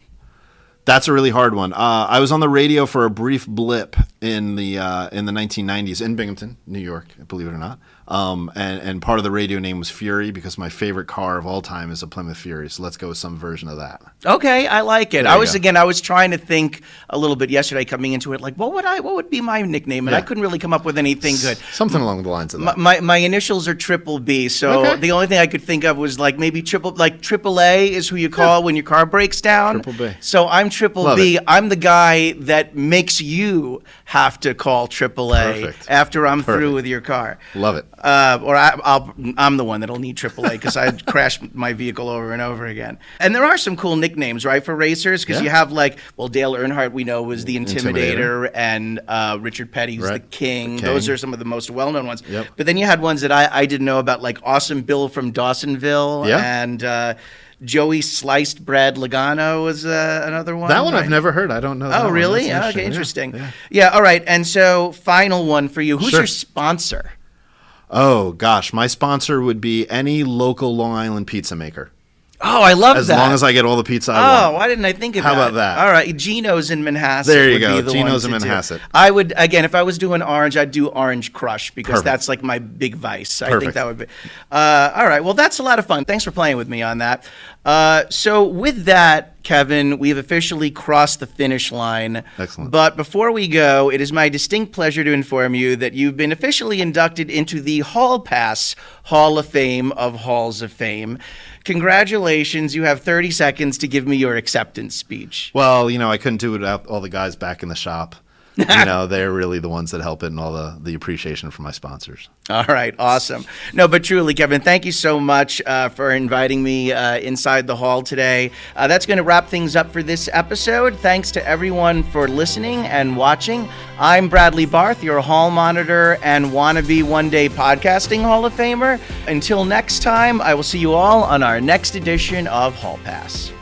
That's a really hard one. I was on the radio for a brief blip in the 1990s in Binghamton, New York, believe it or not. And part of the radio name was Fury because my favorite car of all time is a Plymouth Fury. So let's go with some version of that. Okay, I like it. I was trying to think a little bit yesterday coming into it, like what would be my nickname? And I couldn't really come up with anything good. Something along the lines of that. My initials are Triple B, so the only thing I could think of was like maybe Triple A is who you call when your car breaks down. Triple B. So I'm Triple B. I'm the guy that makes you have to call Triple A after I'm through with your car. Love it. I'm the one that'll need AAA because I crash my vehicle over and over again. And there are some cool nicknames, right, for racers, because you have Dale Earnhardt we know was the Intimidator, and Richard Petty was the King. Those are some of the most well-known ones. Yep. But then you had ones that I didn't know about, like Awesome Bill from Dawsonville, and Joey Sliced Bread Logano was another one. That one I've never heard. I don't know. Oh, really? Okay, interesting. Yeah, all right. And so final one for you. Who's your sponsor? Oh, gosh. My sponsor would be any local Long Island pizza maker. Oh, I love that. As long as I get all the pizza I want. Oh, why didn't I think of that? How about that? All right, Gino's in Manhasset. There you go. Gino's in Manhasset. I would, again, if I was doing orange, I'd do Orange Crush because that's like my big vice. I think that would be. All right, well, that's a lot of fun. Thanks for playing with me on that. So with that, Kevin, we've officially crossed the finish line. Excellent. But before we go, it is my distinct pleasure to inform you that you've been officially inducted into the Hall Pass Hall of Fame of Halls of Fame. Congratulations. You have 30 seconds to give me your acceptance speech. Well, I couldn't do it without all the guys back in the shop. They're really the ones that help it, and all the appreciation from my sponsors. All right, awesome. No, but truly, Kevin, thank you so much for inviting me inside the hall today. That's going to wrap things up for this episode. Thanks to everyone for listening and watching. I'm Bradley Barth, your hall monitor and wannabe one-day podcasting Hall of Famer. Until next time, I will see you all on our next edition of Hall Pass.